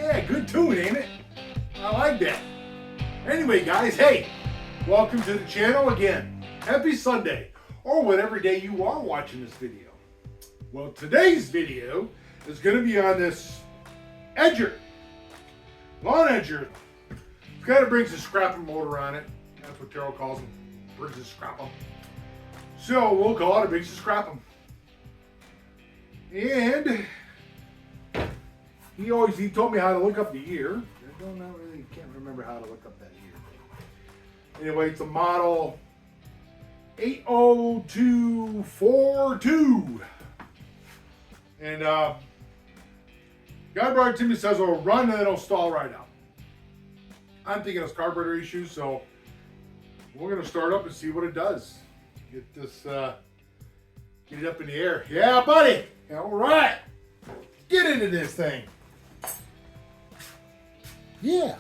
Yeah, good tune, ain't it? I like that. Anyway, guys, hey, welcome to the channel again. Happy Sunday, or whatever day you are watching this video. Well, today's video is going to be on this edger, lawn edger. It kind of brings a scrapping motor on it. That's what Taryl calls them, brings a scrap 'em. So we'll call it a brings a scrap 'em. And he told me how to look up the year. Can't remember how to look up that year. Anyway, it's a model 80242. And guy brought it to me, says it'll run and it'll stall right out. I'm thinking it's carburetor issues, so we're gonna start up and see what it does. Get this, get it up in the air. Yeah, buddy. All right. Get into this thing. Yeah.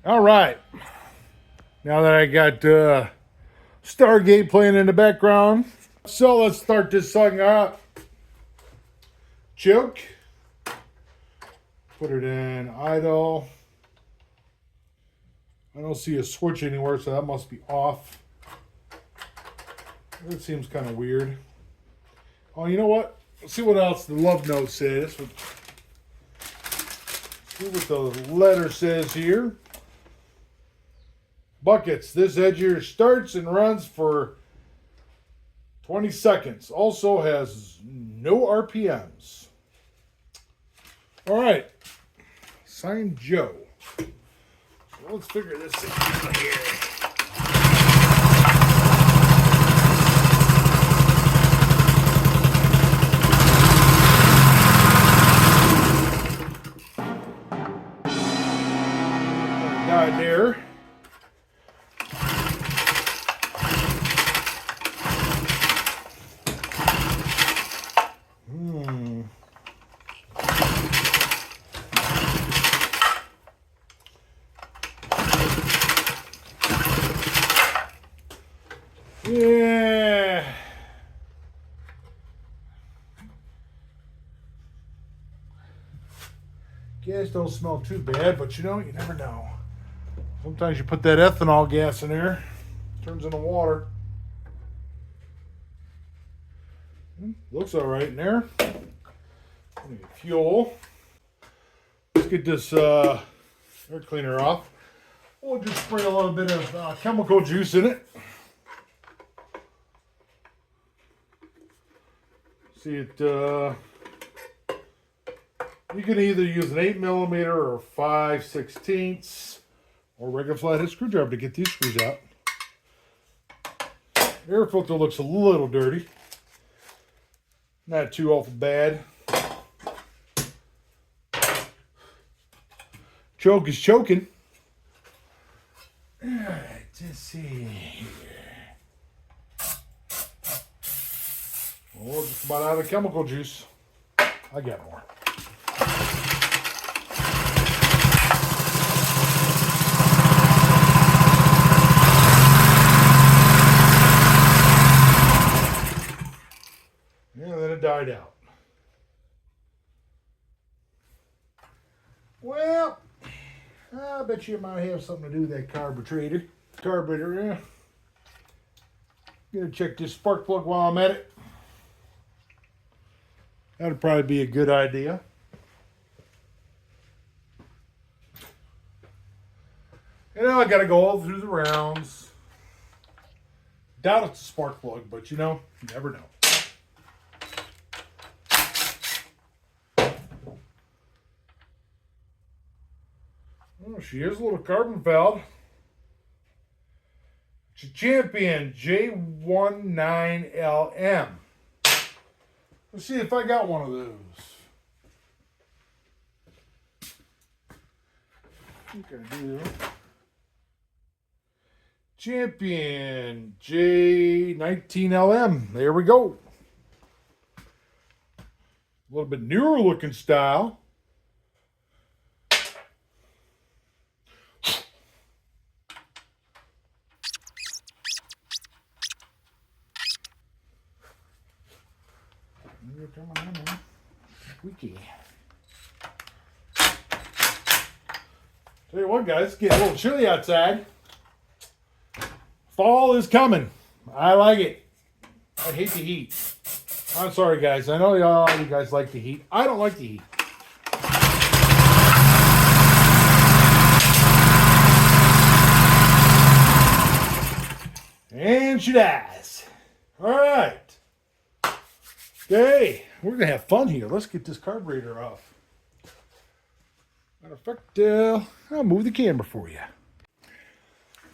All right. Now that I got Stargate playing in the background, so let's start this song up. Choke. Put it in idle. I don't see a switch anywhere, so that must be off. That seems kind of weird. Oh, you know what? Let's see what else the love note says. See what the letter says here. Buckets. This edger starts and runs for 20 seconds. Also has no RPMs. All right. Signed Joe. So let's figure this out here. Died there. Yeah. Gas don't smell too bad, but you never know. Sometimes you put that ethanol gas in there, it turns into water. Looks all right in there. Fuel. Let's get this air cleaner off. We'll just spray a little bit of chemical juice in it. See it, you can either use an 8mm or 5/16 or regular flathead screwdriver to get these screws out. Air filter looks a little dirty. Not too awful bad. Choke is choking. All right, let's see here. Oh, just about out of chemical juice. I got more. Yeah, then it died out. Well, I bet you it might have something to do with that carburetor. Yeah. Gonna check this spark plug while I'm at it. That'd probably be a good idea. I gotta go all through the rounds. Doubt it's a spark plug, but you never know. Oh, she is a little carbon fouled. It's a Champion J19LM. Let's see if I got one of those. I think I do. Champion J19LM. There we go. A little bit newer looking style. Squeaky. Tell you what, guys, it's getting a little chilly outside. Fall is coming. I like it. I hate the heat. I'm sorry, guys. I know you guys like the heat. I don't like the heat. And she dies. All right. Okay, we're going to have fun here. Let's get this carburetor off. Matter of fact, I'll move the camera for you.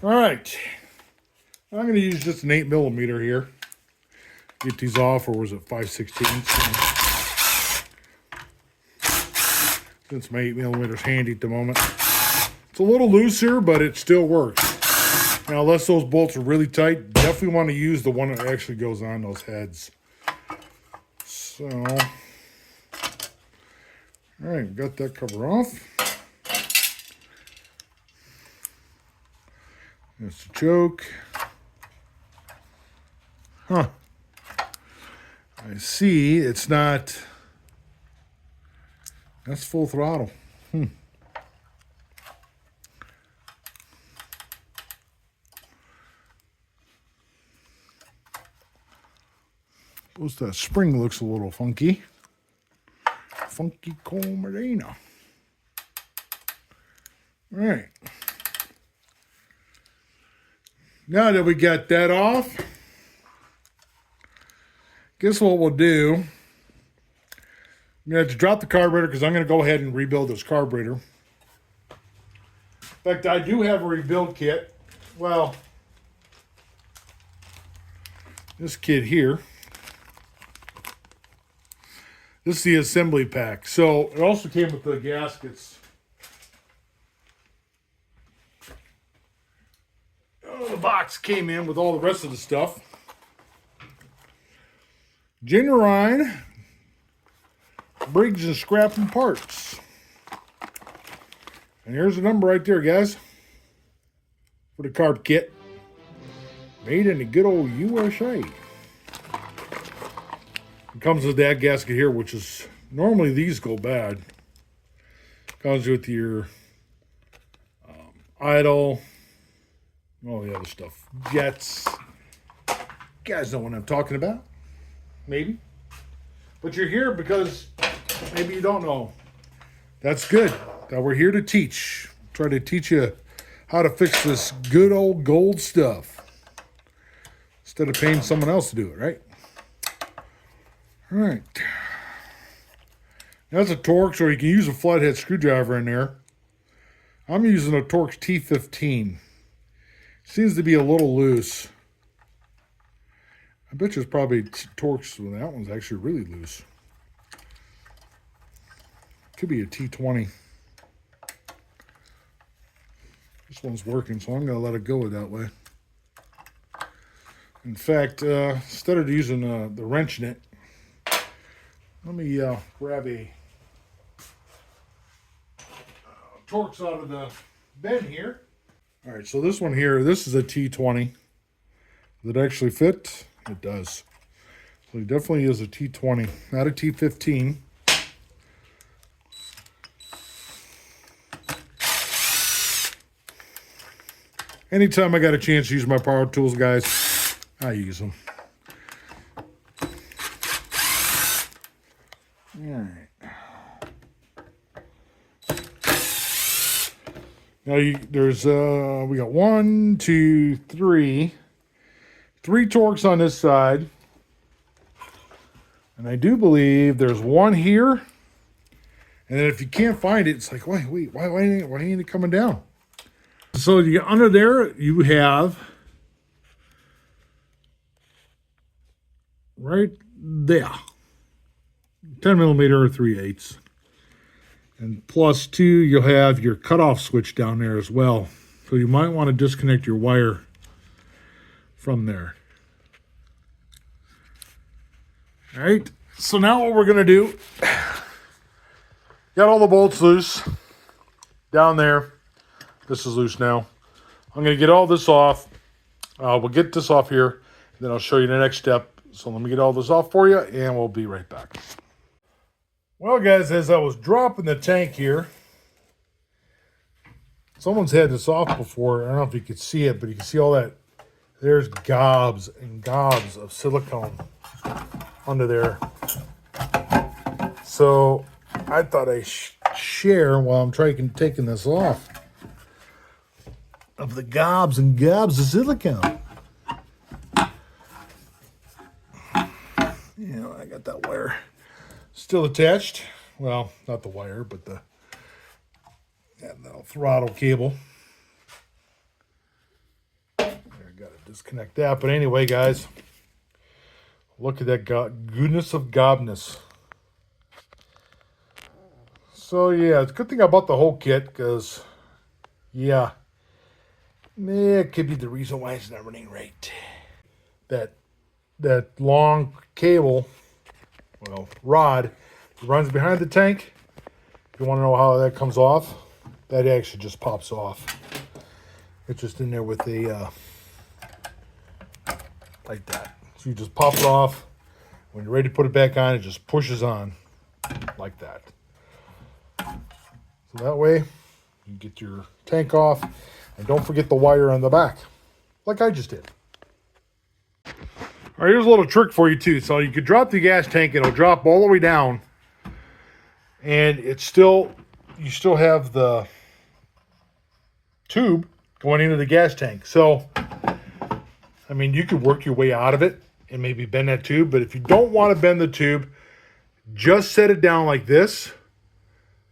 All right. I'm going to use just an 8mm here. Get these off, or was it 5/16? Since my 8mm is handy at the moment. It's a little looser, but it still works. Now, unless those bolts are really tight, definitely want to use the one that actually goes on those heads. So, all right, got that cover off. That's the choke. Huh. I see it's not. That's full throttle. Suppose that spring looks a little funky. Funky Comarina. All right. Now that we got that off, guess what we'll do? I'm going to have to drop the carburetor because I'm going to go ahead and rebuild this carburetor. In fact, I do have a rebuild kit. Well, this kit here. This is the assembly pack. So it also came with the gaskets. Oh, the box came in with all the rest of the stuff. Genuine Briggs and Scrapping parts. And here's the number right there, guys, for the carb kit. Made in the good old USA. It comes with that gasket here, which is, normally these go bad. Comes with your idle, all the other stuff. Jets. You guys know what I'm talking about. Maybe. But you're here because maybe you don't know. That's good. That we're here to teach. Try to teach you how to fix this good old gold stuff. Instead of paying someone else to do it, right? All right. That's a Torx, or you can use a flathead screwdriver in there. I'm using a Torx T15. Seems to be a little loose. I bet you it's probably Torx. Well, that one's actually really loose. Could be a T20. This one's working, so I'm going to let it go that way. In fact, instead of using the wrench in it, let me grab a Torx out of the bin here. All right, so this one here, this is a T20. Does it actually fit? It does. So it definitely is a T20, not a T15. Anytime I got a chance to use my power tools, guys, I use them. All right. Now there's we got 1, 2, 3 Torx on this side, and I do believe there's one here. And then if you can't find it, it's like, why ain't it coming down? So you under there you have right there 10mm or 3/8, and plus 2 you'll have your cutoff switch down there as well. So you might want to disconnect your wire from there. All right. So now what we're gonna do? Got all the bolts loose down there. This is loose now. I'm going to get all this off. We'll get this off here, and then I'll show you the next step. So let me get all this off for you, and we'll be right back. Well, guys, as I was dropping the tank here, Someone's had this off before. I don't know if you could see it, but you can see all that. There's gobs and gobs of silicone under there. So I thought I'd share while I'm taking this off of the gobs and gobs of silicone. Yeah, I got that wire still attached. Well, not the wire, but that little throttle cable. I gotta disconnect that. But anyway, guys, look at that goodness of gobness. So yeah, it's a good thing I bought the whole kit because, yeah, it could be the reason why it's not running right. That long cable, well, rod, runs behind the tank. If you want to know how that comes off, that actually just pops off. It's just in there with a, like that. So you just pop it off. When you're ready to put it back on, it just pushes on like that. So that way, you get your tank off. And don't forget the wire on the back, like I just did. All right, here's a little trick for you too. So you could drop the gas tank, it'll drop all the way down, and you still have the tube going into the gas tank. So, I mean, you could work your way out of it and maybe bend that tube, but if you don't want to bend the tube, just set it down like this,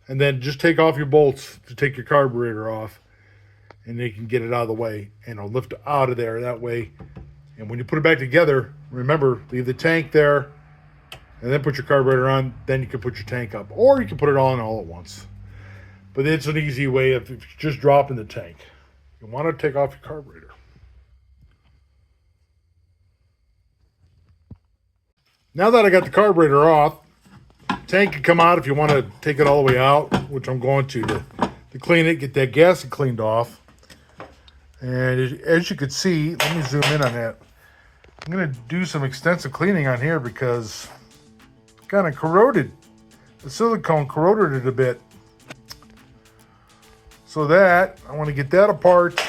and then just take off your bolts to take your carburetor off, and you can get it out of the way, and it'll lift it out of there that way. And when you put it back together, remember, leave the tank there and then put your carburetor on. Then you can put your tank up. Or you can put it all in all at once. But it's an easy way if you're just dropping the tank. You want to take off your carburetor. Now that I got the carburetor off, the tank can come out if you want to take it all the way out, which I'm going to clean it, get that gasket cleaned off. And as you can see, let me zoom in on that. I'm going to do some extensive cleaning on here because it's kind of corroded. The silicone corroded it a bit. So I want to get that apart.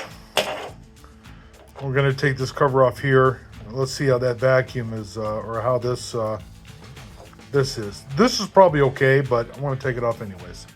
We're going to take this cover off here. Let's see how that vacuum is, or how this is. This is probably okay, but I want to take it off anyways.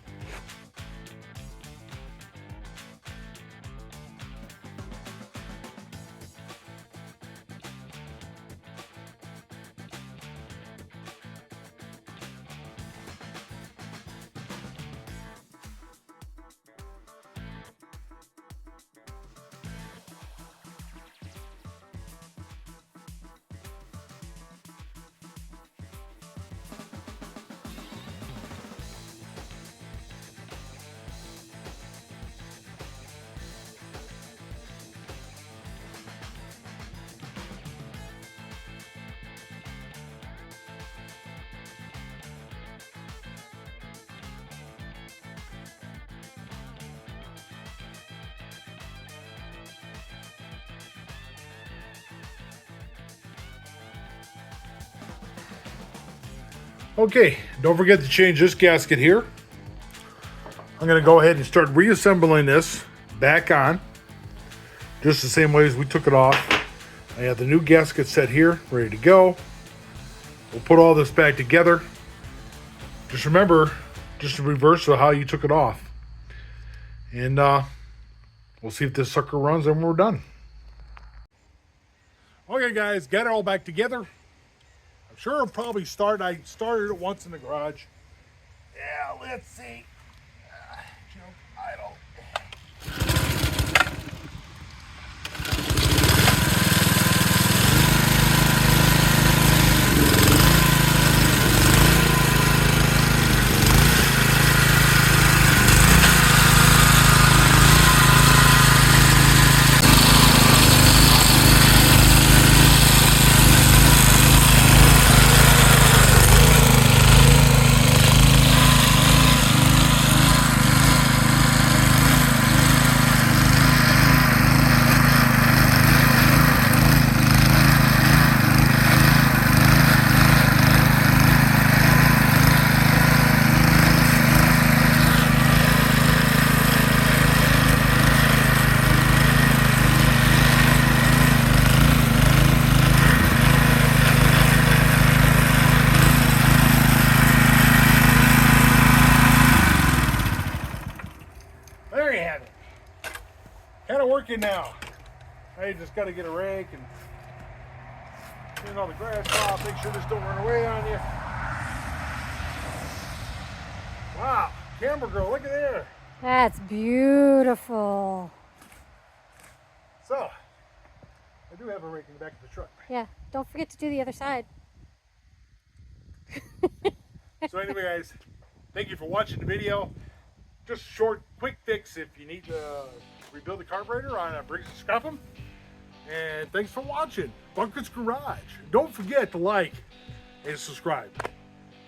Okay, don't forget to change this gasket here. I'm going to go ahead and start reassembling this back on, just the same way as we took it off. I have the new gasket set here, ready to go. We'll put all this back together. Just remember, just the reverse of how you took it off. And we'll see if this sucker runs and we're done. Okay guys, got it all back together. I'm sure it'll probably start. I started it once in the garage. Yeah, let's see. Jump idle. working now. I just got to get a rake and clean all the grass off. Make sure this don't run away on you. Wow, camera girl, look at there. That's beautiful. So, I do have a rake in the back of the truck. Yeah, don't forget to do the other side. So anyway, guys, thank you for watching the video. Just a short, quick fix if you need to rebuild the carburetor on a Briggs & Scrapham. And thanks for watching Bucket's Garage. Don't forget to like and subscribe.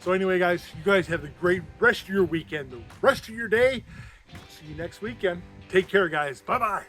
So anyway, guys, you guys have a great rest of your weekend, the rest of your day. See you next weekend. Take care, guys. Bye-bye.